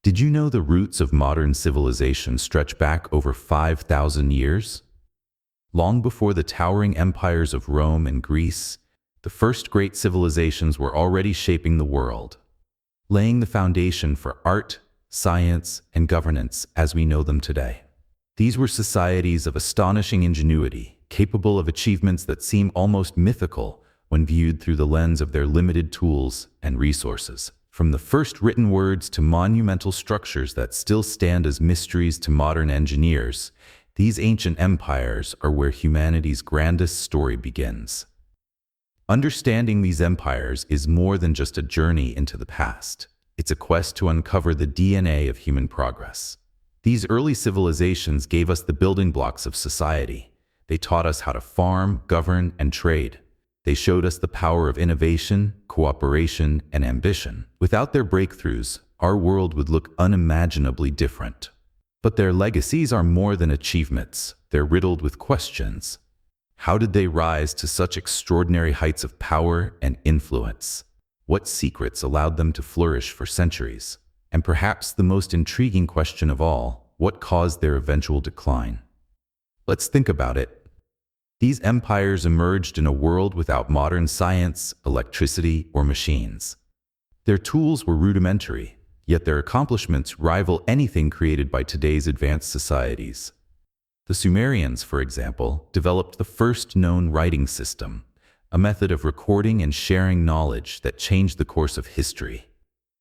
Did you know the roots of modern civilization stretch back over 5,000 years? Long before the towering empires of Rome and Greece, the first great civilizations were already shaping the world, laying the foundation for art, science, and governance as we know them today. These were societies of astonishing ingenuity, capable of achievements that seem almost mythical when viewed through the lens of their limited tools and resources. From the first written words to monumental structures that still stand as mysteries to modern engineers, these ancient empires are where humanity's grandest story begins. Understanding these empires is more than just a journey into the past. It's a quest to uncover the DNA of human progress. These early civilizations gave us the building blocks of society. They taught us how to farm, govern, and trade. They showed us the power of innovation, cooperation, and ambition. Without their breakthroughs, our world would look unimaginably different. But their legacies are more than achievements. They're riddled with questions. How did they rise to such extraordinary heights of power and influence? What secrets allowed them to flourish for centuries? And perhaps the most intriguing question of all, what caused their eventual decline? Let's think about it. These empires emerged in a world without modern science, electricity, or machines. Their tools were rudimentary, yet their accomplishments rival anything created by today's advanced societies. The Sumerians, for example, developed the first known writing system, a method of recording and sharing knowledge that changed the course of history.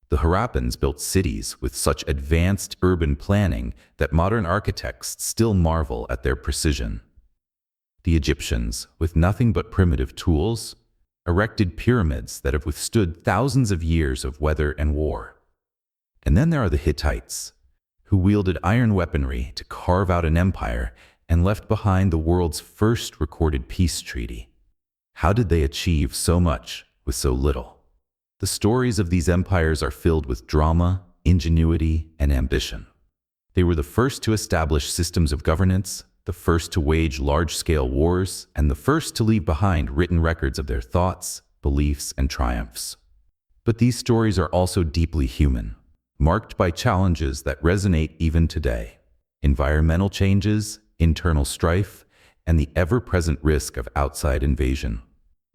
The Harappans built cities with such advanced urban planning that modern architects still marvel at their precision. The Egyptians, with nothing but primitive tools, erected pyramids that have withstood thousands of years of weather and war. And then there are the Hittites, who wielded iron weaponry to carve out an empire and left behind the world's first recorded peace treaty. How did they achieve so much with so little? The stories of these empires are filled with drama, ingenuity, and ambition. They were the first to establish systems of governance, the first to wage large-scale wars, and the first to leave behind written records of their thoughts, beliefs, and triumphs. But these stories are also deeply human, marked by challenges that resonate even today: environmental changes, internal strife, and the ever-present risk of outside invasion.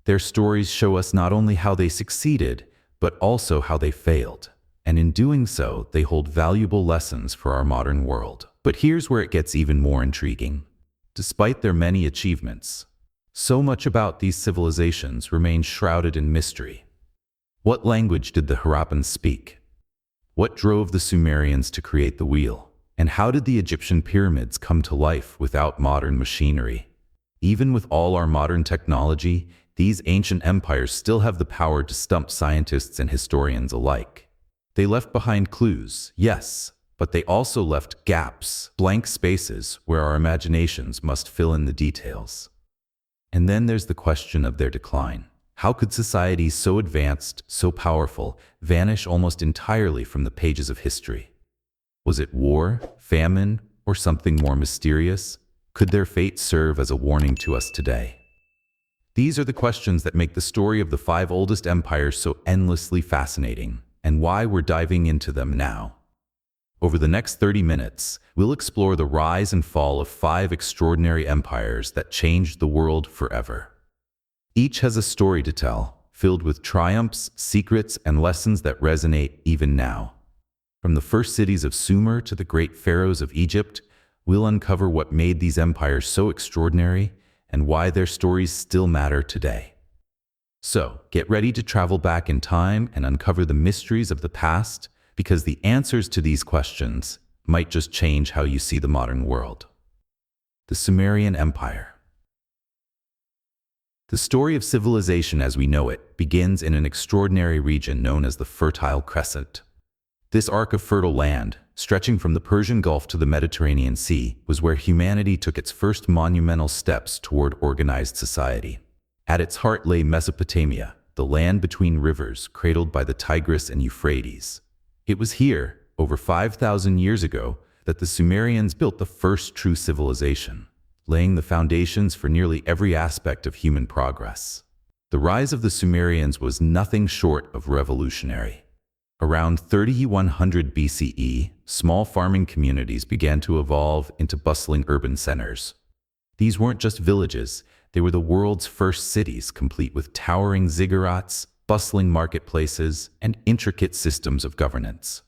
Their stories show us not only how they succeeded, but also how they failed. And in doing so, they hold valuable lessons for our modern world. But here's where it gets even more intriguing. Despite their many achievements, so much about these civilizations remains shrouded in mystery. What language did the Harappans speak? What drove the Sumerians to create the wheel? And how did the Egyptian pyramids come to life without modern machinery? Even with all our modern technology, these ancient empires still have the power to stump scientists and historians alike. They left behind clues, yes, but they also left gaps, blank spaces where our imaginations must fill in the details. And then there's the question of their decline. How could societies so advanced, so powerful, vanish almost entirely from the pages of history? Was it war, famine, or something more mysterious? Could their fate serve as a warning to us today? These are the questions that make the story of the 5 oldest empires so endlessly fascinating, and why we're diving into them now. Over the next 30 minutes, we'll explore the rise and fall of 5 extraordinary empires that changed the world forever. Each has a story to tell, filled with triumphs, secrets, and lessons that resonate even now. From the first cities of Sumer to the great pharaohs of Egypt, we'll uncover what made these empires so extraordinary and why their stories still matter today. So, get ready to travel back in time and uncover the mysteries of the past, because the answers to these questions might just change how you see the modern world. The Sumerian Empire. The story of civilization as we know it begins in an extraordinary region known as the Fertile Crescent. This arc of fertile land, stretching from the Persian Gulf to the Mediterranean Sea, was where humanity took its first monumental steps toward organized society. At its heart lay Mesopotamia, the land between rivers cradled by the Tigris and Euphrates. It was here, over 5,000 years ago, that the Sumerians built the first true civilization, laying the foundations for nearly every aspect of human progress. The rise of the Sumerians was nothing short of revolutionary. Around 3100 BCE, small farming communities began to evolve into bustling urban centers. These weren't just villages, they were the world's first cities, complete with towering ziggurats, bustling marketplaces, and intricate systems of governance.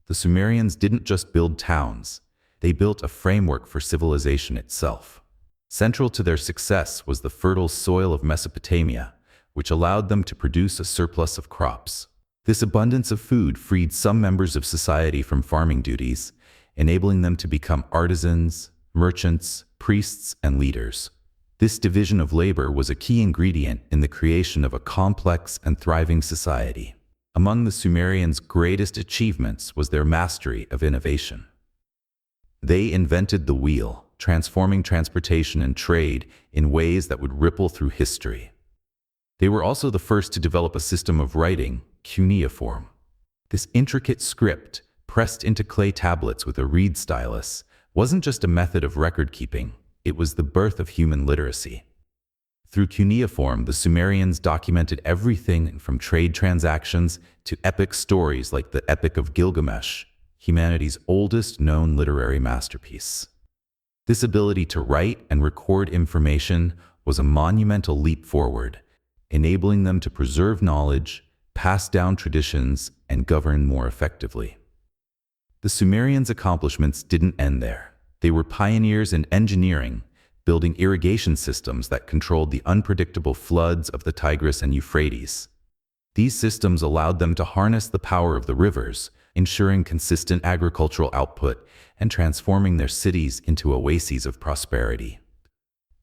The Sumerians didn't just build towns, they built a framework for civilization itself. Central to their success was the fertile soil of Mesopotamia, which allowed them to produce a surplus of crops. This abundance of food freed some members of society from farming duties, enabling them to become artisans, merchants, priests, and leaders. This division of labor was a key ingredient in the creation of a complex and thriving society. Among the Sumerians' greatest achievements was their mastery of innovation. They invented the wheel, transforming transportation and trade in ways that would ripple through history. They were also the first to develop a system of writing, cuneiform. This intricate script, pressed into clay tablets with a reed stylus, wasn't just a method of record-keeping, it was the birth of human literacy. Through cuneiform, the Sumerians documented everything from trade transactions to epic stories like the Epic of Gilgamesh, humanity's oldest known literary masterpiece. This ability to write and record information was a monumental leap forward, enabling them to preserve knowledge, pass down traditions, and govern more effectively. The Sumerians' accomplishments didn't end there. They were pioneers in engineering, building irrigation systems that controlled the unpredictable floods of the Tigris and Euphrates. These systems allowed them to harness the power of the rivers, ensuring consistent agricultural output and transforming their cities into oases of prosperity.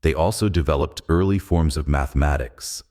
They also developed early forms of mathematics,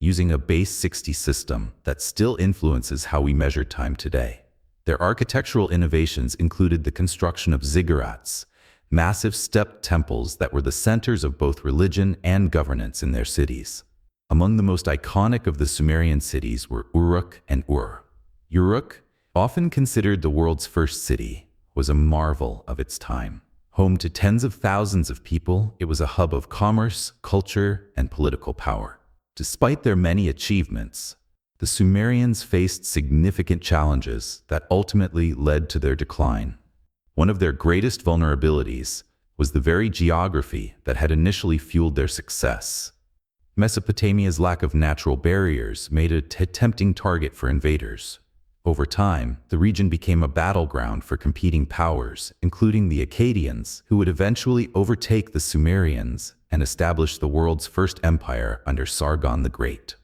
using a base 60 system that still influences how we measure time today. Their architectural innovations included the construction of ziggurats, massive stepped temples that were the centers of both religion and governance in their cities. Among the most iconic of the Sumerian cities were Uruk and Ur. Uruk, often considered the world's first city, was a marvel of its time. Home to tens of thousands of people, it was a hub of commerce, culture, and political power. Despite their many achievements, the Sumerians faced significant challenges that ultimately led to their decline. One of their greatest vulnerabilities was the very geography that had initially fueled their success. Mesopotamia's lack of natural barriers made it a tempting target for invaders. Over time, the region became a battleground for competing powers, including the Akkadians, who would eventually overtake the Sumerians and establish the world's first empire under Sargon the Great.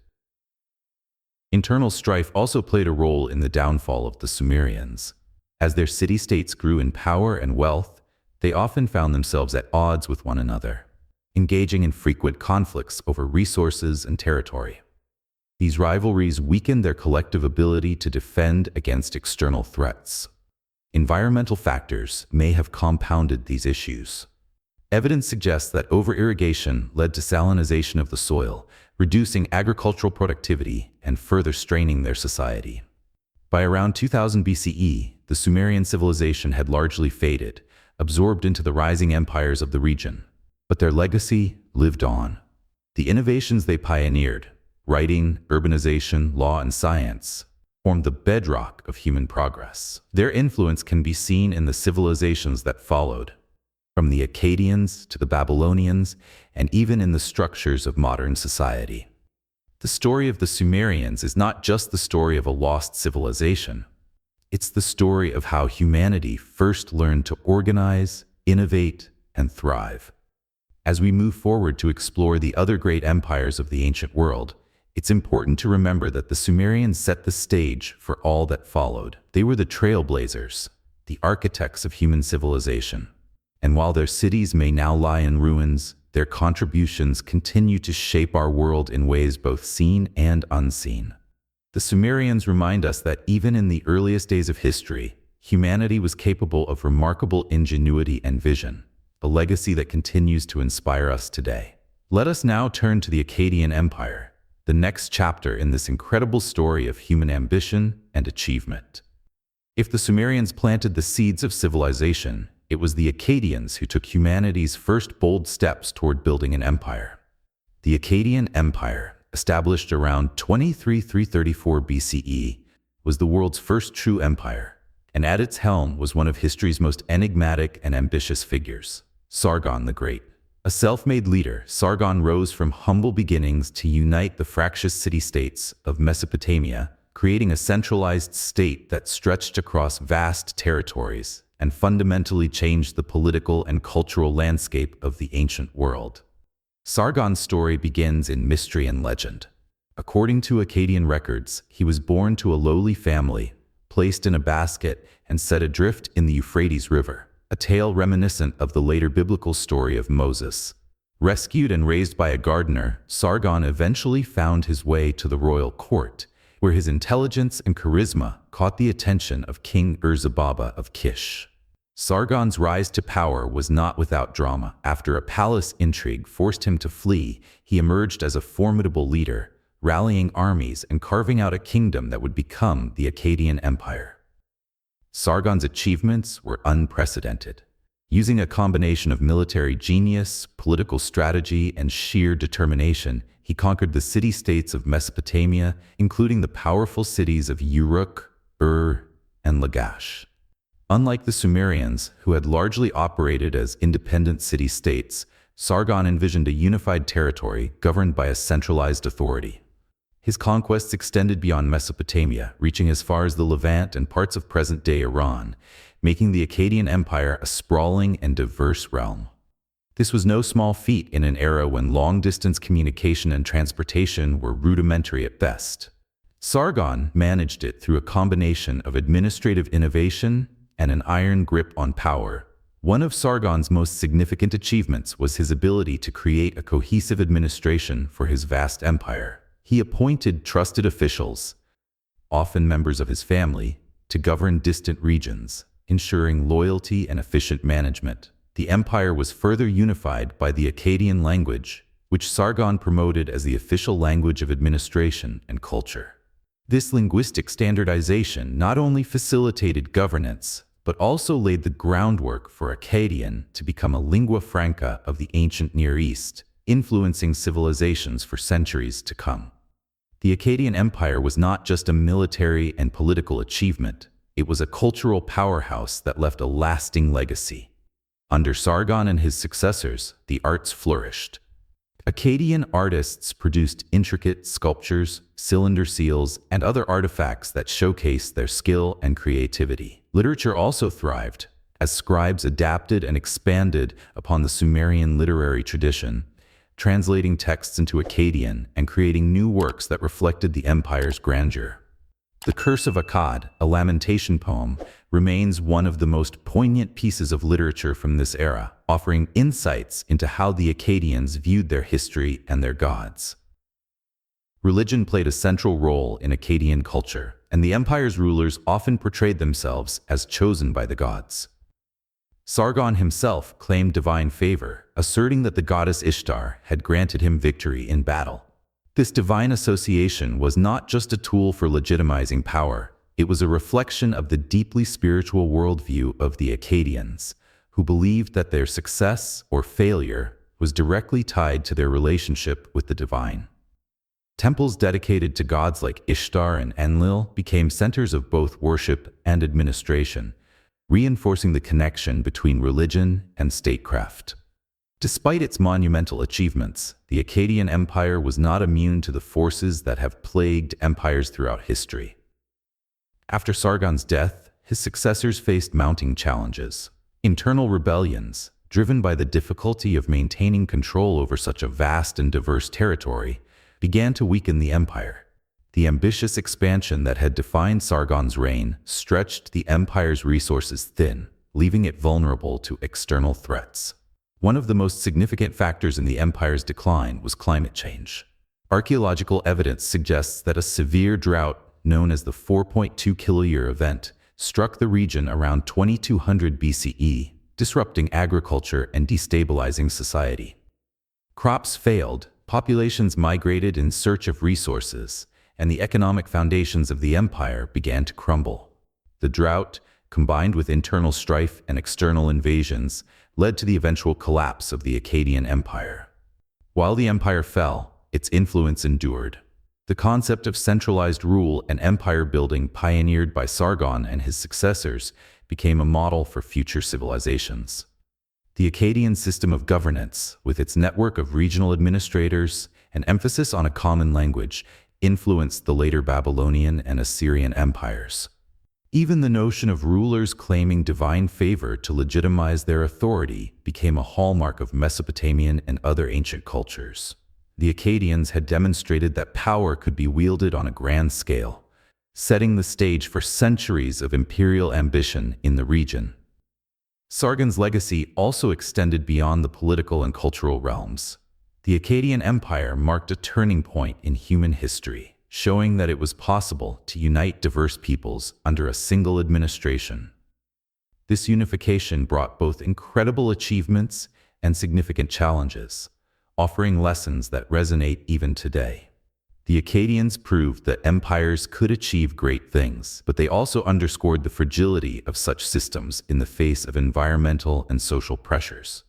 Internal strife also played a role in the downfall of the Sumerians. As their city-states grew in power and wealth, they often found themselves at odds with one another, engaging in frequent conflicts over resources and territory. These rivalries weakened their collective ability to defend against external threats. Environmental factors may have compounded these issues. Evidence suggests that over-irrigation led to salinization of the soil, reducing agricultural productivity and further straining their society. By around 2000 BCE, the Sumerian civilization had largely faded, absorbed into the rising empires of the region. But their legacy lived on. The innovations they pioneered, writing, urbanization, law, and science, formed the bedrock of human progress. Their influence can be seen in the civilizations that followed, from the Akkadians to the Babylonians, and even in the structures of modern society. The story of the Sumerians is not just the story of a lost civilization. It's the story of how humanity first learned to organize, innovate, and thrive. As we move forward to explore the other great empires of the ancient world, it's important to remember that the Sumerians set the stage for all that followed. They were the trailblazers, the architects of human civilization. And while their cities may now lie in ruins, their contributions continue to shape our world in ways both seen and unseen. The Sumerians remind us that even in the earliest days of history, humanity was capable of remarkable ingenuity and vision, a legacy that continues to inspire us today. Let us now turn to the Akkadian Empire, the next chapter in this incredible story of human ambition and achievement. If the Sumerians planted the seeds of civilization, it was the Akkadians who took humanity's first bold steps toward building an empire. The Akkadian Empire, established around 2334 BCE, was the world's first true empire, and at its helm was one of history's most enigmatic and ambitious figures, Sargon the Great. A self-made leader, Sargon rose from humble beginnings to unite the fractious city-states of Mesopotamia, creating a centralized state that stretched across vast territories and fundamentally changed the political and cultural landscape of the ancient world. Sargon's story begins in mystery and legend. According to Akkadian records, he was born to a lowly family, placed in a basket, and set adrift in the Euphrates River, a tale reminiscent of the later biblical story of Moses. Rescued and raised by a gardener, Sargon eventually found his way to the royal court, where his intelligence and charisma caught the attention of King Ur-Zababa of Kish. Sargon's rise to power was not without drama. After a palace intrigue forced him to flee, he emerged as a formidable leader, rallying armies and carving out a kingdom that would become the Akkadian Empire. Sargon's achievements were unprecedented. Using a combination of military genius, political strategy, and sheer determination, he conquered the city-states of Mesopotamia, including the powerful cities of Uruk, Ur, and Lagash. Unlike the Sumerians, who had largely operated as independent city-states, Sargon envisioned a unified territory governed by a centralized authority. His conquests extended beyond Mesopotamia, reaching as far as the Levant and parts of present-day Iran, making the Akkadian Empire a sprawling and diverse realm. This was no small feat in an era when long-distance communication and transportation were rudimentary at best. Sargon managed it through a combination of administrative innovation and an iron grip on power. One of Sargon's most significant achievements was his ability to create a cohesive administration for his vast empire. He appointed trusted officials, often members of his family, to govern distant regions, ensuring loyalty and efficient management. The empire was further unified by the Akkadian language, which Sargon promoted as the official language of administration and culture. This linguistic standardization not only facilitated governance, but also laid the groundwork for Akkadian to become a lingua franca of the ancient Near East, influencing civilizations for centuries to come. The Akkadian Empire was not just a military and political achievement, it was a cultural powerhouse that left a lasting legacy. Under Sargon and his successors, the arts flourished. Akkadian artists produced intricate sculptures, cylinder seals, and other artifacts that showcased their skill and creativity. Literature also thrived, as scribes adapted and expanded upon the Sumerian literary tradition, translating texts into Akkadian and creating new works that reflected the empire's grandeur. The Curse of Akkad, a lamentation poem, remains one of the most poignant pieces of literature from this era, offering insights into how the Akkadians viewed their history and their gods. Religion played a central role in Akkadian culture, and the empire's rulers often portrayed themselves as chosen by the gods. Sargon himself claimed divine favor, asserting that the goddess Ishtar had granted him victory in battle. This divine association was not just a tool for legitimizing power, it was a reflection of the deeply spiritual worldview of the Akkadians, who believed that their success or failure was directly tied to their relationship with the divine. Temples dedicated to gods like Ishtar and Enlil became centers of both worship and administration, reinforcing the connection between religion and statecraft. Despite its monumental achievements, the Akkadian Empire was not immune to the forces that have plagued empires throughout history. After Sargon's death, his successors faced mounting challenges. Internal rebellions, driven by the difficulty of maintaining control over such a vast and diverse territory, began to weaken the empire. The ambitious expansion that had defined Sargon's reign stretched the empire's resources thin, leaving it vulnerable to external threats. One of the most significant factors in the empire's decline was climate change. Archaeological evidence suggests that a severe drought, known as the 4.2 kiloyear event, struck the region around 2200 BCE, disrupting agriculture and destabilizing society. Crops failed, populations migrated in search of resources, and the economic foundations of the empire began to crumble. The drought, combined with internal strife and external invasions, led to the eventual collapse of the Akkadian Empire. While the empire fell, its influence endured. The concept of centralized rule and empire building pioneered by Sargon and his successors became a model for future civilizations. The Akkadian system of governance, with its network of regional administrators and emphasis on a common language, influenced the later Babylonian and Assyrian empires. Even the notion of rulers claiming divine favor to legitimize their authority became a hallmark of Mesopotamian and other ancient cultures. The Akkadians had demonstrated that power could be wielded on a grand scale, setting the stage for centuries of imperial ambition in the region. Sargon's legacy also extended beyond the political and cultural realms. The Akkadian Empire marked a turning point in human history, showing that it was possible to unite diverse peoples under a single administration. This unification brought both incredible achievements and significant challenges, offering lessons that resonate even today. The Akkadians proved that empires could achieve great things, but they also underscored the fragility of such systems in the face of environmental and social pressures.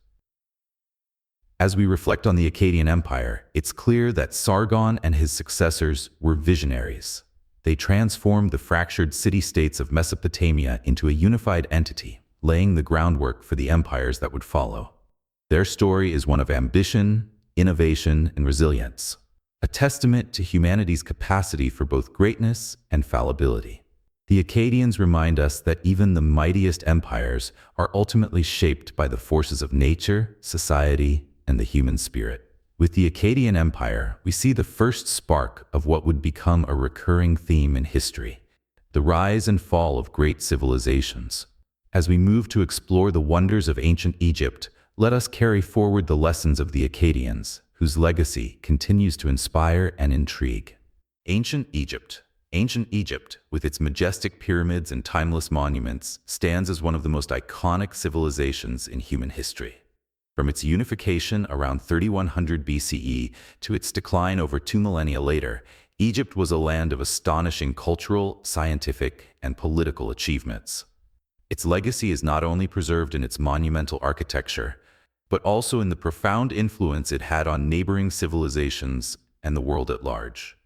As we reflect on the Akkadian Empire, it's clear that Sargon and his successors were visionaries. They transformed the fractured city-states of Mesopotamia into a unified entity, laying the groundwork for the empires that would follow. Their story is one of ambition, innovation, and resilience, a testament to humanity's capacity for both greatness and fallibility. The Akkadians remind us that even the mightiest empires are ultimately shaped by the forces of nature, society, and the human spirit. With the Akkadian Empire, we see the first spark of what would become a recurring theme in history: the rise and fall of great civilizations. As we move to explore the wonders of ancient Egypt, let us carry forward the lessons of the Akkadians, whose legacy continues to inspire and intrigue. Ancient Egypt. Ancient Egypt, with its majestic pyramids and timeless monuments, stands as one of the most iconic civilizations in human history. From its unification around 3100 BCE to its decline over 2 millennia later, Egypt was a land of astonishing cultural, scientific, and political achievements. Its legacy is not only preserved in its monumental architecture, but also in the profound influence it had on neighboring civilizations and the world at large.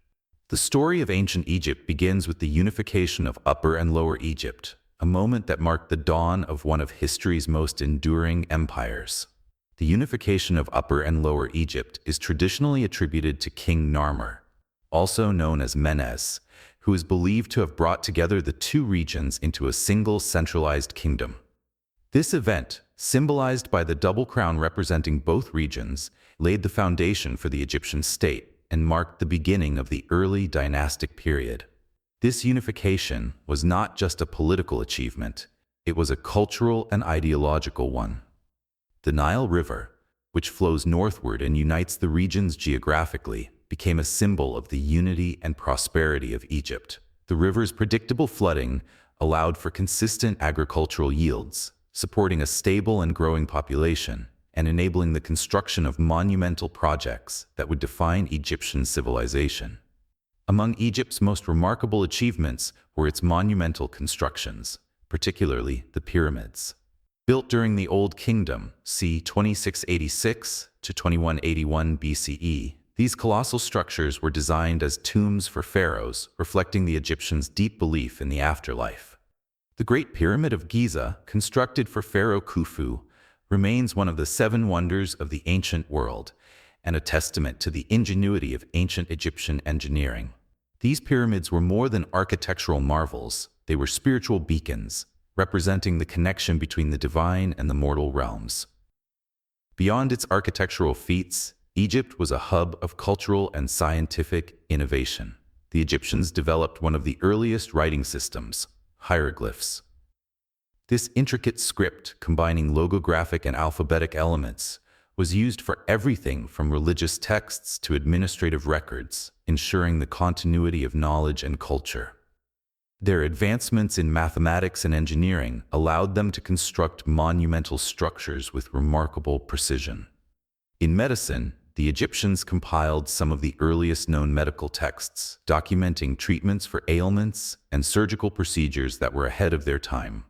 The story of ancient Egypt begins with the unification of Upper and Lower Egypt, a moment that marked the dawn of one of history's most enduring empires. The unification of Upper and Lower Egypt is traditionally attributed to King Narmer, also known as Menes, who is believed to have brought together the two regions into a single centralized kingdom. This event, symbolized by the double crown representing both regions, laid the foundation for the Egyptian state and marked the beginning of the early dynastic period. This unification was not just a political achievement, it was a cultural and ideological one. The Nile River, which flows northward and unites the regions geographically, became a symbol of the unity and prosperity of Egypt. The river's predictable flooding allowed for consistent agricultural yields, supporting a stable and growing population, and enabling the construction of monumental projects that would define Egyptian civilization. Among Egypt's most remarkable achievements were its monumental constructions, particularly the pyramids. Built during the Old Kingdom, c. 2686 to 2181 BCE, these colossal structures were designed as tombs for pharaohs, reflecting the Egyptians' deep belief in the afterlife. The Great Pyramid of Giza, constructed for Pharaoh Khufu, remains one of the 7 wonders of the ancient world and a testament to the ingenuity of ancient Egyptian engineering. These pyramids were more than architectural marvels, they were spiritual beacons, representing the connection between the divine and the mortal realms. Beyond its architectural feats, Egypt was a hub of cultural and scientific innovation. The Egyptians developed one of the earliest writing systems, hieroglyphs. This intricate script, combining logographic and alphabetic elements, was used for everything from religious texts to administrative records, ensuring the continuity of knowledge and culture. Their advancements in mathematics and engineering allowed them to construct monumental structures with remarkable precision. In medicine, the Egyptians compiled some of the earliest known medical texts, documenting treatments for ailments and surgical procedures that were ahead of their time.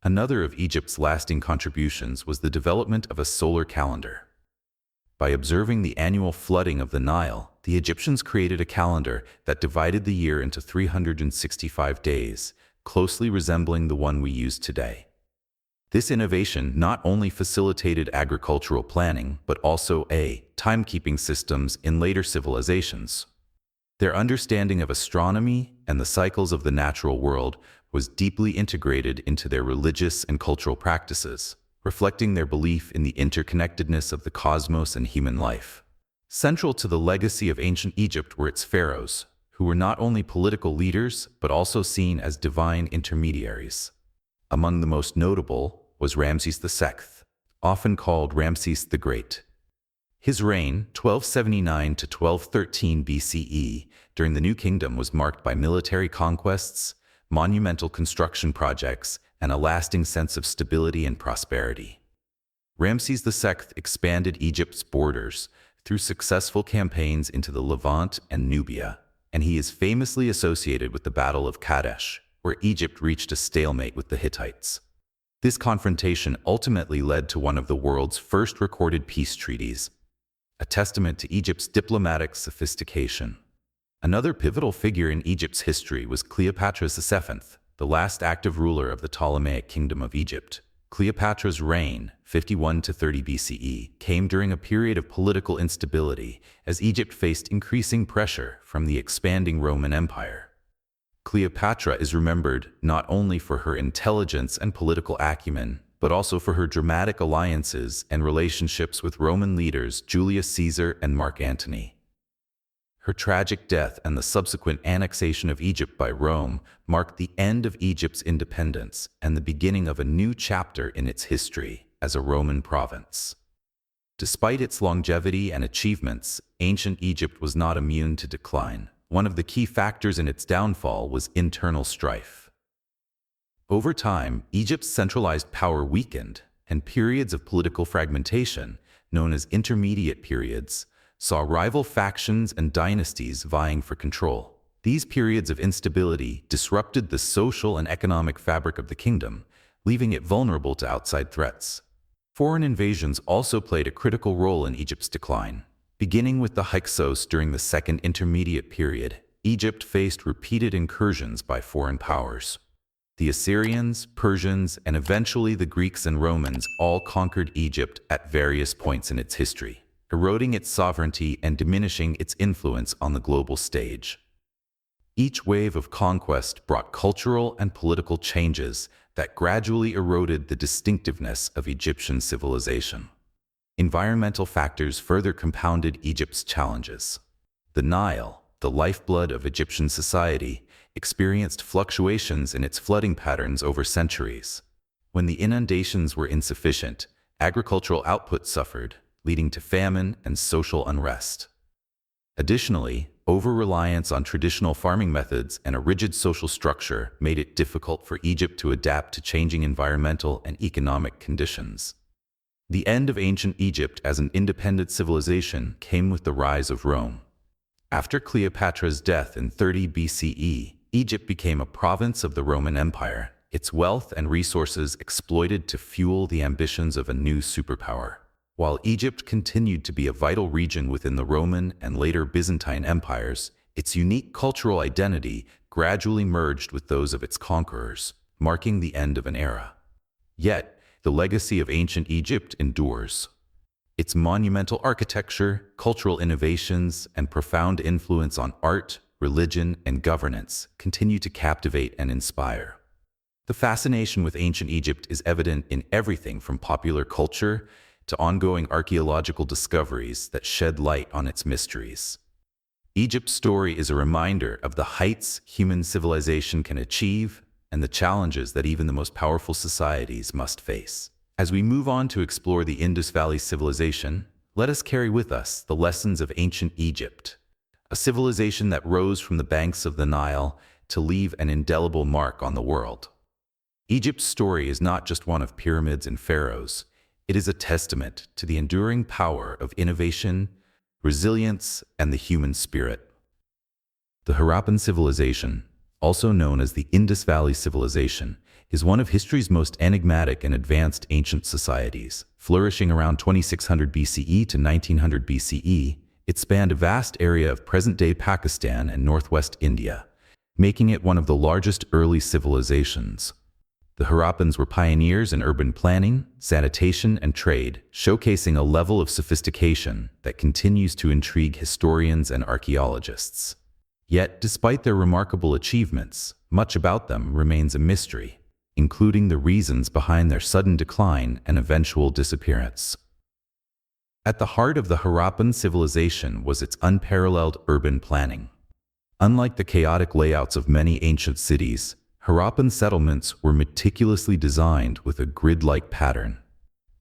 Another of Egypt's lasting contributions was the development of a solar calendar. By observing the annual flooding of the Nile, the Egyptians created a calendar that divided the year into 365 days, closely resembling the one we use today. This innovation not only facilitated agricultural planning, but also timekeeping systems in later civilizations. Their understanding of astronomy and the cycles of the natural world was deeply integrated into their religious and cultural practices, reflecting their belief in the interconnectedness of the cosmos and human life. Central to the legacy of ancient Egypt were its pharaohs, who were not only political leaders but also seen as divine intermediaries. Among the most notable was Ramses II, often called Ramses the Great. His reign, 1279 to 1213 BCE, during the New Kingdom was marked by military conquests, monumental construction projects, and a lasting sense of stability and prosperity. Ramses II expanded Egypt's borders through successful campaigns into the Levant and Nubia, and he is famously associated with the Battle of Kadesh, where Egypt reached a stalemate with the Hittites. This confrontation ultimately led to one of the world's first recorded peace treaties, a testament to Egypt's diplomatic sophistication. Another pivotal figure in Egypt's history was Cleopatra II, the last active ruler of the Ptolemaic Kingdom of Egypt. Cleopatra's reign, 51 to 30 BCE, came during a period of political instability as Egypt faced increasing pressure from the expanding Roman Empire. Cleopatra is remembered not only for her intelligence and political acumen, but also for her dramatic alliances and relationships with Roman leaders Julius Caesar and Mark Antony. Her tragic death and the subsequent annexation of Egypt by Rome marked the end of Egypt's independence and the beginning of a new chapter in its history as a Roman province. Despite its longevity and achievements, ancient Egypt was not immune to decline. One of the key factors in its downfall was internal strife. Over time, Egypt's centralized power weakened, and periods of political fragmentation, known as intermediate periods, saw rival factions and dynasties vying for control. These periods of instability disrupted the social and economic fabric of the kingdom, leaving it vulnerable to outside threats. Foreign invasions also played a critical role in Egypt's decline. Beginning with the Hyksos during the Second Intermediate Period, Egypt faced repeated incursions by foreign powers. The Assyrians, Persians, and eventually the Greeks and Romans all conquered Egypt at various points in its history, eroding its sovereignty and diminishing its influence on the global stage. Each wave of conquest brought cultural and political changes that gradually eroded the distinctiveness of Egyptian civilization. Environmental factors further compounded Egypt's challenges. The Nile, the lifeblood of Egyptian society, experienced fluctuations in its flooding patterns over centuries. When the inundations were insufficient, agricultural output suffered, leading to famine and social unrest. Additionally, over-reliance on traditional farming methods and a rigid social structure made it difficult for Egypt to adapt to changing environmental and economic conditions. The end of ancient Egypt as an independent civilization came with the rise of Rome. After Cleopatra's death in 30 BCE, Egypt became a province of the Roman Empire, its wealth and resources exploited to fuel the ambitions of a new superpower. While Egypt continued to be a vital region within the Roman and later Byzantine empires, its unique cultural identity gradually merged with those of its conquerors, marking the end of an era. Yet, the legacy of ancient Egypt endures. Its monumental architecture, cultural innovations, and profound influence on art, religion, and governance continue to captivate and inspire. The fascination with ancient Egypt is evident in everything from popular culture to ongoing archaeological discoveries that shed light on its mysteries. Egypt's story is a reminder of the heights human civilization can achieve and the challenges that even the most powerful societies must face. As we move on to explore the Indus Valley civilization, let us carry with us the lessons of ancient Egypt, a civilization that rose from the banks of the Nile to leave an indelible mark on the world. Egypt's story is not just one of pyramids and pharaohs. It is a testament to the enduring power of innovation, resilience, and the human spirit. The Harappan Civilization, also known as the Indus Valley Civilization, is one of history's most enigmatic and advanced ancient societies. Flourishing around 2600 BCE to 1900 BCE, It spanned a vast area of present-day Pakistan and northwest India, making it one of the largest early civilizations. The Harappans were pioneers in urban planning, sanitation, and trade, showcasing a level of sophistication that continues to intrigue historians and archaeologists. Yet, despite their remarkable achievements, much about them remains a mystery, including the reasons behind their sudden decline and eventual disappearance. At the heart of the Harappan civilization was its unparalleled urban planning. Unlike the chaotic layouts of many ancient cities, Harappan settlements were meticulously designed with a grid-like pattern.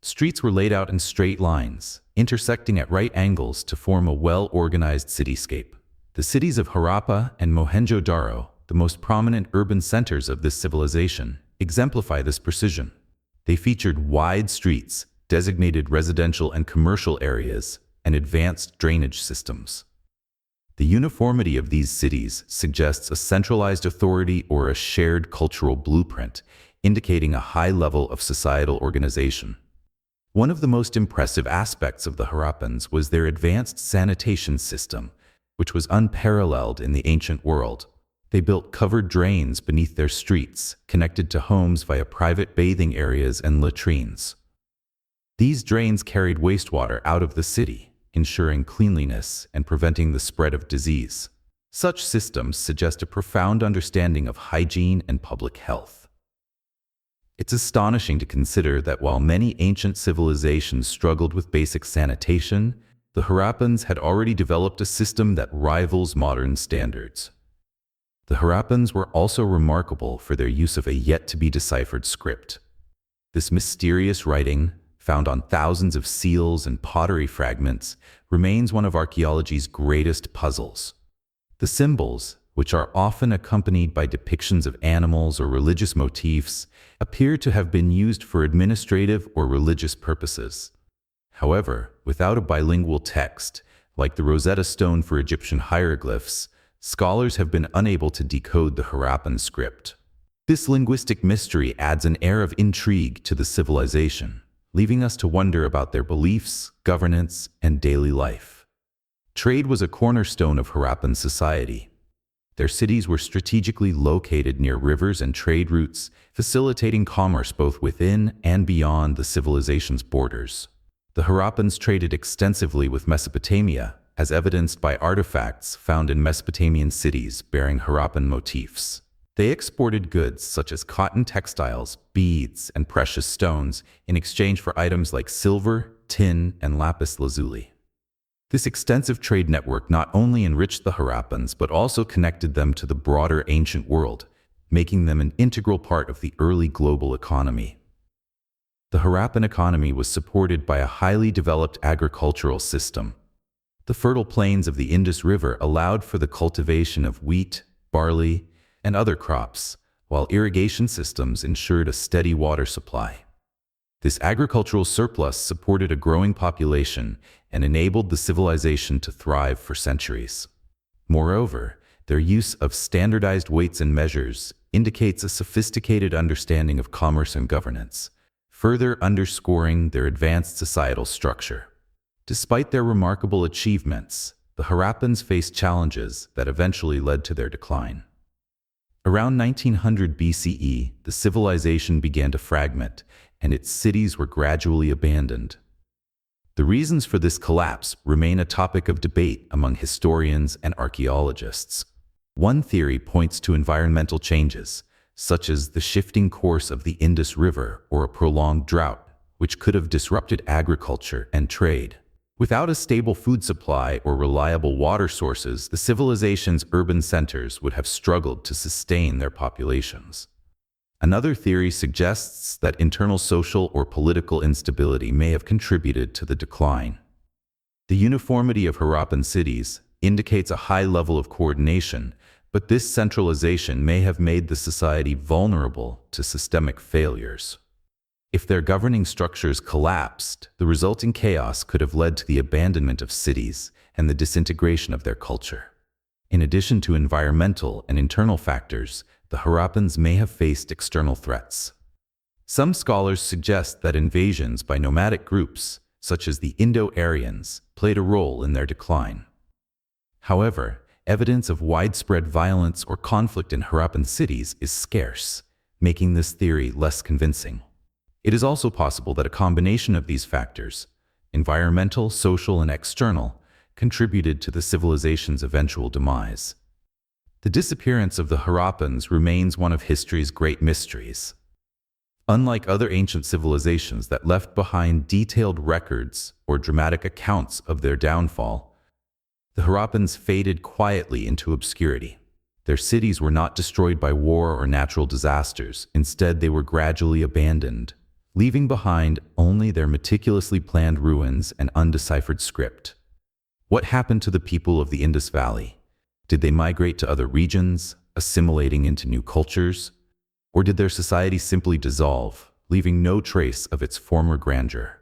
Streets were laid out in straight lines, intersecting at right angles to form a well-organized cityscape. The cities of Harappa and Mohenjo-Daro, the most prominent urban centers of this civilization, exemplify this precision. They featured wide streets, designated residential and commercial areas, and advanced drainage systems. The uniformity of these cities suggests a centralized authority or a shared cultural blueprint, indicating a high level of societal organization. One of the most impressive aspects of the Harappans was their advanced sanitation system, which was unparalleled in the ancient world. They built covered drains beneath their streets, connected to homes via private bathing areas and latrines. These drains carried wastewater out of the city, ensuring cleanliness and preventing the spread of disease. Such systems suggest a profound understanding of hygiene and public health. It's astonishing to consider that while many ancient civilizations struggled with basic sanitation, the Harappans had already developed a system that rivals modern standards. The Harappans were also remarkable for their use of a yet-to-be-deciphered script. This mysterious writing, found on thousands of seals and pottery fragments, remains one of archaeology's greatest puzzles. The symbols, which are often accompanied by depictions of animals or religious motifs, appear to have been used for administrative or religious purposes. However, without a bilingual text, like the Rosetta Stone for Egyptian hieroglyphs, scholars have been unable to decode the Harappan script. This linguistic mystery adds an air of intrigue to the civilization, leaving us to wonder about their beliefs, governance, and daily life. Trade was a cornerstone of Harappan society. Their cities were strategically located near rivers and trade routes, facilitating commerce both within and beyond the civilization's borders. The Harappans traded extensively with Mesopotamia, as evidenced by artifacts found in Mesopotamian cities bearing Harappan motifs. They exported goods such as cotton textiles, beads, and precious stones in exchange for items like silver, tin, and lapis lazuli. This extensive trade network not only enriched the Harappans but also connected them to the broader ancient world, making them an integral part of the early global economy. The Harappan economy was supported by a highly developed agricultural system. The fertile plains of the Indus River allowed for the cultivation of wheat, barley, and other crops, while irrigation systems ensured a steady water supply. This agricultural surplus supported a growing population and enabled the civilization to thrive for centuries. Moreover, their use of standardized weights and measures indicates a sophisticated understanding of commerce and governance, further underscoring their advanced societal structure. Despite their remarkable achievements, the Harappans faced challenges that eventually led to their decline. Around 1900 BCE, the civilization began to fragment, and its cities were gradually abandoned. The reasons for this collapse remain a topic of debate among historians and archaeologists. One theory points to environmental changes, such as the shifting course of the Indus River or a prolonged drought, which could have disrupted agriculture and trade. Without a stable food supply or reliable water sources, the civilization's urban centers would have struggled to sustain their populations. Another theory suggests that internal social or political instability may have contributed to the decline. The uniformity of Harappan cities indicates a high level of coordination, but this centralization may have made the society vulnerable to systemic failures. If their governing structures collapsed, the resulting chaos could have led to the abandonment of cities and the disintegration of their culture. In addition to environmental and internal factors, the Harappans may have faced external threats. Some scholars suggest that invasions by nomadic groups, such as the Indo-Aryans, played a role in their decline. However, evidence of widespread violence or conflict in Harappan cities is scarce, making this theory less convincing. It is also possible that a combination of these factors, environmental, social, and external, contributed to the civilization's eventual demise. The disappearance of the Harappans remains one of history's great mysteries. Unlike other ancient civilizations that left behind detailed records or dramatic accounts of their downfall, the Harappans faded quietly into obscurity. Their cities were not destroyed by war or natural disasters. Instead, they were gradually abandoned, leaving behind only their meticulously planned ruins and undeciphered script. What happened to the people of the Indus Valley? Did they migrate to other regions, assimilating into new cultures? Or did their society simply dissolve, leaving no trace of its former grandeur?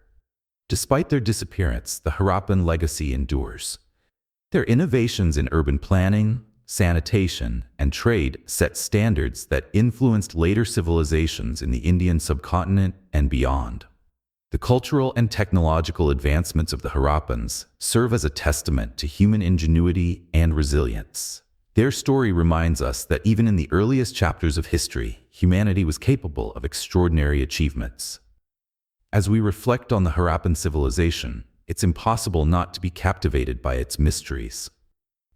Despite their disappearance, the Harappan legacy endures. Their innovations in urban planning, sanitation, and trade set standards that influenced later civilizations in the Indian subcontinent and beyond. The cultural and technological advancements of the Harappans serve as a testament to human ingenuity and resilience. Their story reminds us that even in the earliest chapters of history, humanity was capable of extraordinary achievements. As we reflect on the Harappan civilization, it's impossible not to be captivated by its mysteries.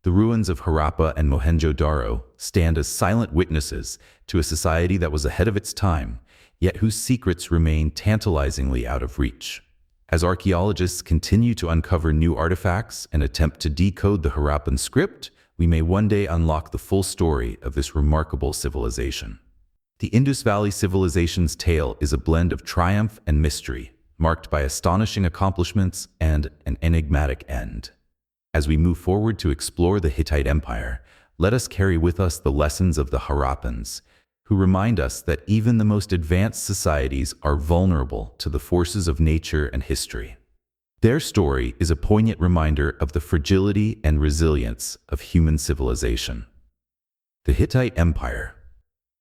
The ruins of Harappa and Mohenjo-Daro stand as silent witnesses to a society that was ahead of its time, yet whose secrets remain tantalizingly out of reach. As archaeologists continue to uncover new artifacts and attempt to decode the Harappan script, we may one day unlock the full story of this remarkable civilization. The Indus Valley civilization's tale is a blend of triumph and mystery, marked by astonishing accomplishments and an enigmatic end. As we move forward to explore the Hittite Empire, let us carry with us the lessons of the Harappans, who remind us that even the most advanced societies are vulnerable to the forces of nature and history. Their story is a poignant reminder of the fragility and resilience of human civilization. The Hittite Empire.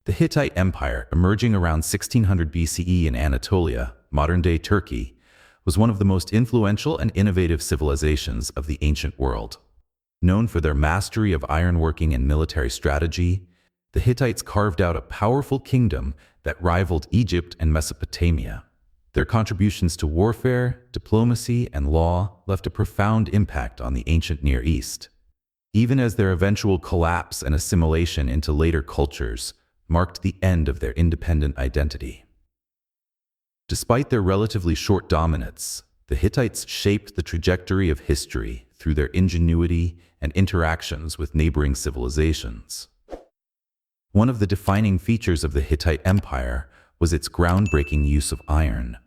The Hittite Empire, emerging around 1600 BCE in Anatolia, modern-day Turkey, was one of the most influential and innovative civilizations of the ancient world. Known for their mastery of ironworking and military strategy, the Hittites carved out a powerful kingdom that rivaled Egypt and Mesopotamia. Their contributions to warfare, diplomacy, and law left a profound impact on the ancient Near East, even as their eventual collapse and assimilation into later cultures marked the end of their independent identity. Despite their relatively short dominance, the Hittites shaped the trajectory of history through their ingenuity and interactions with neighboring civilizations. One of the defining features of the Hittite Empire was its groundbreaking use of iron.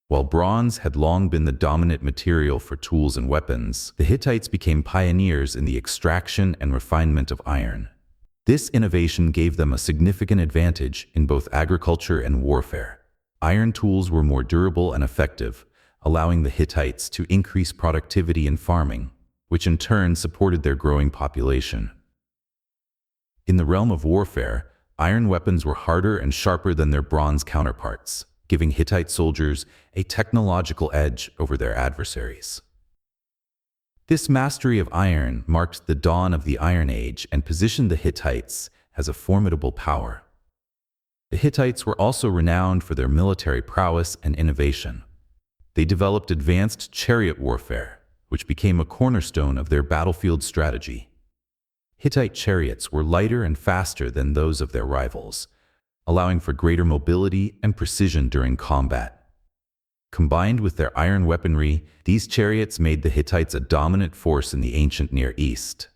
While bronze had long been the dominant material for tools and weapons, the Hittites became pioneers in the extraction and refinement of iron. This innovation gave them a significant advantage in both agriculture and warfare. Iron tools were more durable and effective, allowing the Hittites to increase productivity in farming, which in turn supported their growing population. In the realm of warfare, iron weapons were harder and sharper than their bronze counterparts, giving Hittite soldiers a technological edge over their adversaries. This mastery of iron marked the dawn of the Iron Age and positioned the Hittites as a formidable power. The Hittites were also renowned for their military prowess and innovation. They developed advanced chariot warfare, which became a cornerstone of their battlefield strategy. Hittite chariots were lighter and faster than those of their rivals, allowing for greater mobility and precision during combat. Combined with their iron weaponry, these chariots made the Hittites a dominant force in the ancient Near East.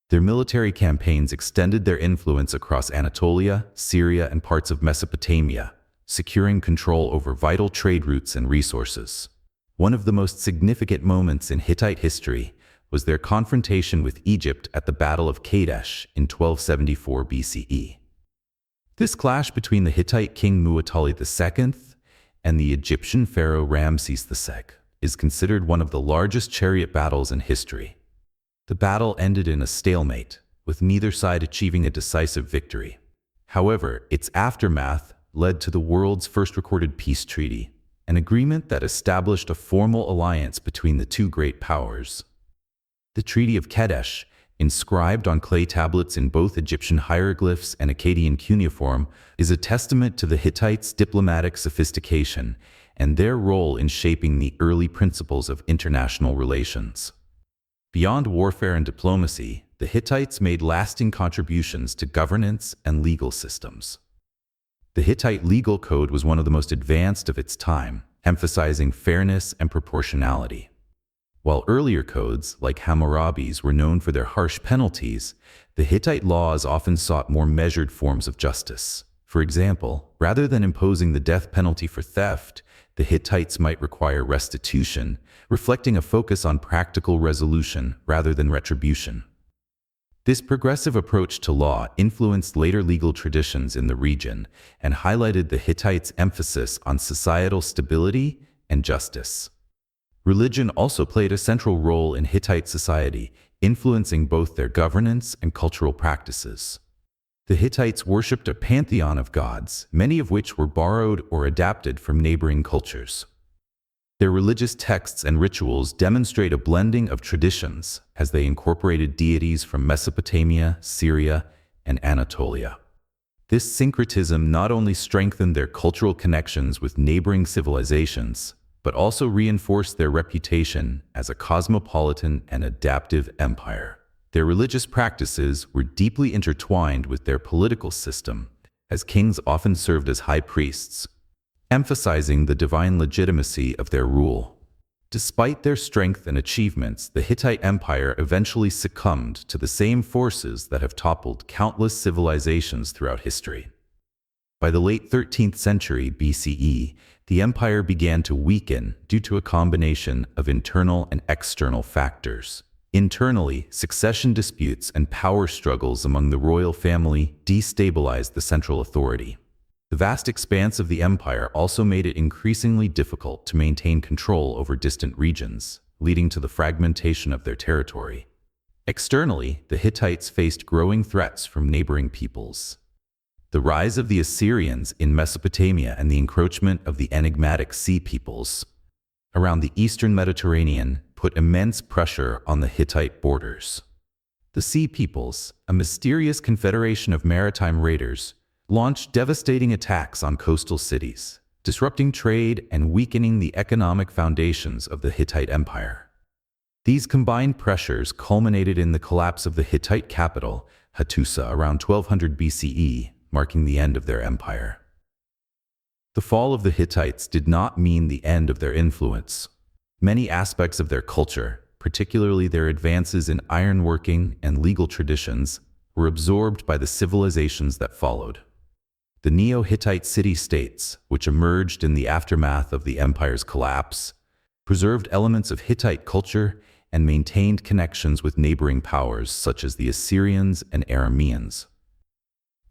Their military campaigns extended their influence across Anatolia, Syria, and parts of Mesopotamia, securing control over vital trade routes and resources. One of the most significant moments in Hittite history was their confrontation with Egypt at the Battle of Kadesh in 1274 BCE. This clash between the Hittite king Muwatalli II and the Egyptian pharaoh Ramses II is considered one of the largest chariot battles in history. The battle ended in a stalemate, with neither side achieving a decisive victory. However, its aftermath led to the world's first recorded peace treaty, an agreement that established a formal alliance between the two great powers. The Treaty of Kadesh, inscribed on clay tablets in both Egyptian hieroglyphs and Akkadian cuneiform, is a testament to the Hittites' diplomatic sophistication and their role in shaping the early principles of international relations. Beyond warfare and diplomacy, the Hittites made lasting contributions to governance and legal systems. The Hittite legal code was one of the most advanced of its time, emphasizing fairness and proportionality. While earlier codes, like Hammurabi's, were known for their harsh penalties, the Hittite laws often sought more measured forms of justice. For example, rather than imposing the death penalty for theft, the Hittites might require restitution, reflecting a focus on practical resolution rather than retribution. This progressive approach to law influenced later legal traditions in the region and highlighted the Hittites' emphasis on societal stability and justice. Religion also played a central role in Hittite society, influencing both their governance and cultural practices. The Hittites worshipped a pantheon of gods, many of which were borrowed or adapted from neighboring cultures. Their religious texts and rituals demonstrate a blending of traditions as they incorporated deities from Mesopotamia, Syria, and Anatolia. This syncretism not only strengthened their cultural connections with neighboring civilizations, but also reinforced their reputation as a cosmopolitan and adaptive empire. Their religious practices were deeply intertwined with their political system, as kings often served as high priests, emphasizing the divine legitimacy of their rule. Despite their strength and achievements, the Hittite Empire eventually succumbed to the same forces that have toppled countless civilizations throughout history. By the late 13th century BCE, the empire began to weaken due to a combination of internal and external factors. Internally, succession disputes and power struggles among the royal family destabilized the central authority. The vast expanse of the empire also made it increasingly difficult to maintain control over distant regions, leading to the fragmentation of their territory. Externally, the Hittites faced growing threats from neighboring peoples. The rise of the Assyrians in Mesopotamia and the encroachment of the enigmatic Sea peoples around the eastern Mediterranean put immense pressure on the Hittite borders. The Sea peoples, a mysterious confederation of maritime raiders, launched devastating attacks on coastal cities, disrupting trade and weakening the economic foundations of the Hittite Empire. These combined pressures culminated in the collapse of the Hittite capital, Hattusa, around 1200 BCE, marking the end of their empire. The fall of the Hittites did not mean the end of their influence. Many aspects of their culture, particularly their advances in ironworking and legal traditions, were absorbed by the civilizations that followed. The Neo-Hittite city-states, which emerged in the aftermath of the empire's collapse, preserved elements of Hittite culture and maintained connections with neighboring powers such as the Assyrians and Arameans.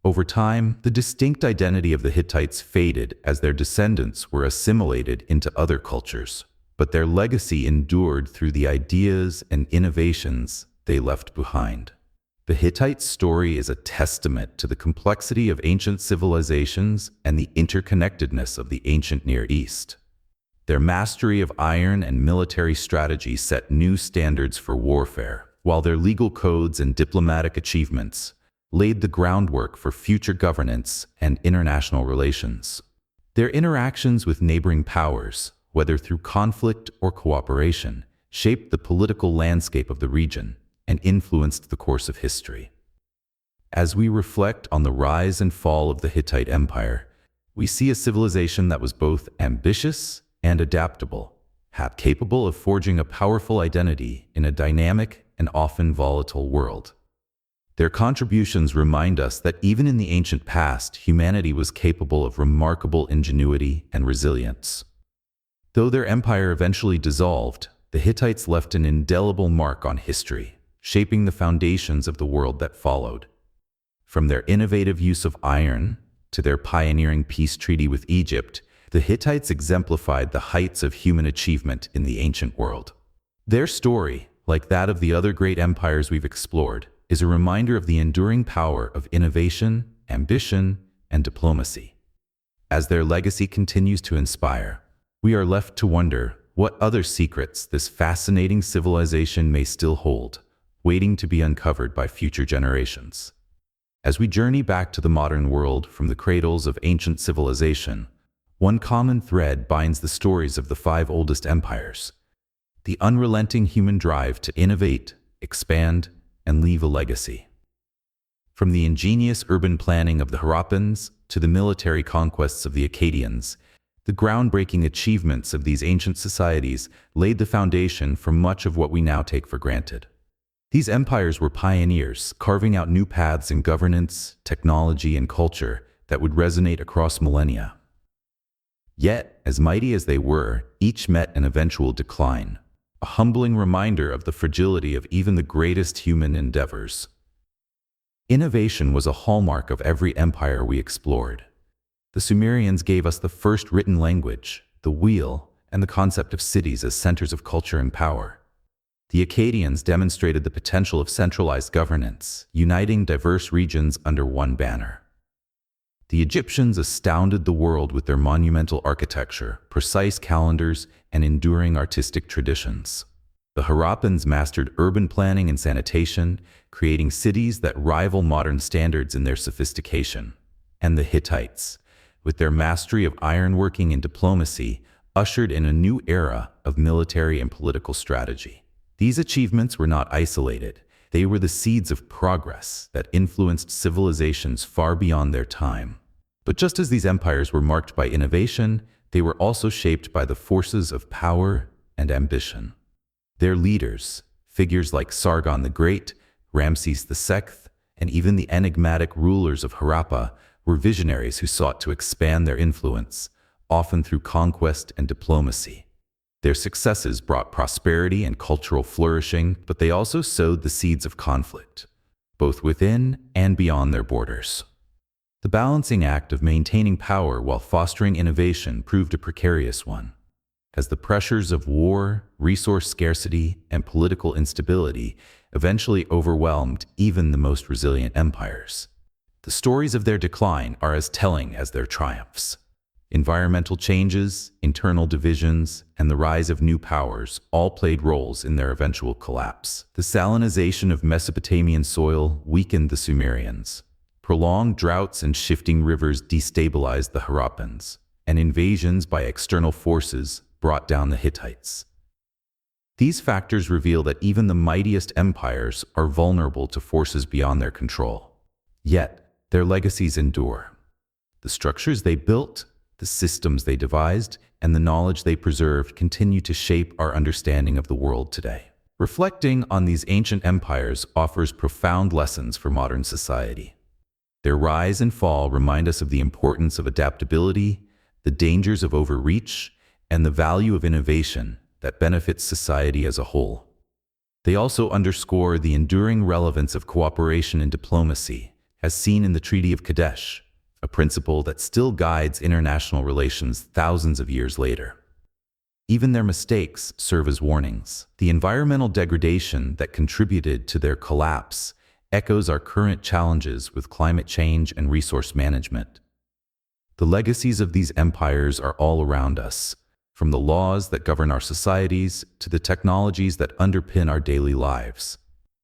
Over time, the distinct identity of the Hittites faded as their descendants were assimilated into other cultures, but their legacy endured through the ideas and innovations they left behind. The Hittite story is a testament to the complexity of ancient civilizations and the interconnectedness of the ancient Near East. Their mastery of iron and military strategy set new standards for warfare, while their legal codes and diplomatic achievements laid the groundwork for future governance and international relations. Their interactions with neighboring powers, whether through conflict or cooperation, shaped the political landscape of the region and influenced the course of history. As we reflect on the rise and fall of the Hittite Empire, we see a civilization that was both ambitious and adaptable, capable of forging a powerful identity in a dynamic and often volatile world. Their contributions remind us that even in the ancient past, humanity was capable of remarkable ingenuity and resilience. Though their empire eventually dissolved, the Hittites left an indelible mark on history, shaping the foundations of the world that followed. From their innovative use of iron to their pioneering peace treaty with Egypt, the Hittites exemplified the heights of human achievement in the ancient world. Their story, like that of the other great empires we've explored, is a reminder of the enduring power of innovation, ambition, and diplomacy. As their legacy continues to inspire, We are left to wonder what other secrets this fascinating civilization may still hold, waiting to be uncovered by future generations. As we journey back to the modern world from the cradles of ancient civilization, one common thread binds the stories of the five oldest empires: the unrelenting human drive to innovate, expand, and leave a legacy. From the ingenious urban planning of the Harappans to the military conquests of the Akkadians, the groundbreaking achievements of these ancient societies laid the foundation for much of what we now take for granted. These empires were pioneers, carving out new paths in governance, technology, and culture that would resonate across millennia. Yet, as mighty as they were, each met an eventual decline, a humbling reminder of the fragility of even the greatest human endeavors. Innovation was a hallmark of every empire we explored. The Sumerians gave us the first written language, the wheel, and the concept of cities as centers of culture and power. The Akkadians demonstrated the potential of centralized governance, uniting diverse regions under one banner. The Egyptians astounded the world with their monumental architecture, precise calendars, and enduring artistic traditions. The Harappans mastered urban planning and sanitation, creating cities that rival modern standards in their sophistication. And the Hittites, with their mastery of ironworking and diplomacy, ushered in a new era of military and political strategy. These achievements were not isolated. They were the seeds of progress that influenced civilizations far beyond their time. But just as these empires were marked by innovation, they were also shaped by the forces of power and ambition. Their leaders, figures like Sargon the Great, Ramses II, and even the enigmatic rulers of Harappa, were visionaries who sought to expand their influence, often through conquest and diplomacy. Their successes brought prosperity and cultural flourishing, but they also sowed the seeds of conflict, both within and beyond their borders. The balancing act of maintaining power while fostering innovation proved a precarious one, as the pressures of war, resource scarcity, and political instability eventually overwhelmed even the most resilient empires. The stories of their decline are as telling as their triumphs. Environmental changes, internal divisions, and the rise of new powers all played roles in their eventual collapse. The salinization of Mesopotamian soil weakened the Sumerians. Prolonged droughts and shifting rivers destabilized the Harappans, and invasions by external forces brought down the Hittites. These factors reveal that even the mightiest empires are vulnerable to forces beyond their control. Yet, their legacies endure. The structures they built, the systems they devised, and the knowledge they preserved continue to shape our understanding of the world today. Reflecting on these ancient empires offers profound lessons for modern society. Their rise and fall remind us of the importance of adaptability, the dangers of overreach, and the value of innovation that benefits society as a whole. They also underscore the enduring relevance of cooperation and diplomacy, as seen in the Treaty of Kadesh, a principle that still guides international relations thousands of years later. Even their mistakes serve as warnings. The environmental degradation that contributed to their collapse echoes our current challenges with climate change and resource management. The legacies of these empires are all around us, from the laws that govern our societies to the technologies that underpin our daily lives.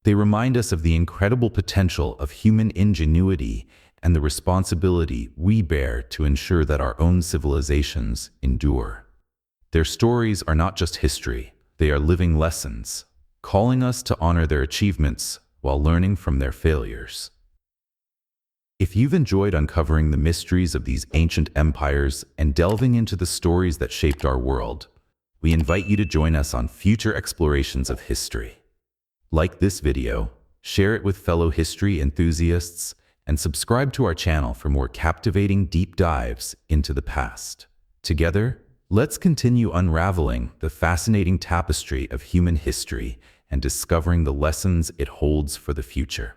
They remind us of the incredible potential of human ingenuity and the responsibility we bear to ensure that our own civilizations endure. Their stories are not just history, they are living lessons, calling us to honor their achievements while learning from their failures. If you've enjoyed uncovering the mysteries of these ancient empires and delving into the stories that shaped our world, we invite you to join us on future explorations of history. Like this video, share it with fellow history enthusiasts, and subscribe to our channel for more captivating deep dives into the past. Together, let's continue unraveling the fascinating tapestry of human history and discovering the lessons it holds for the future.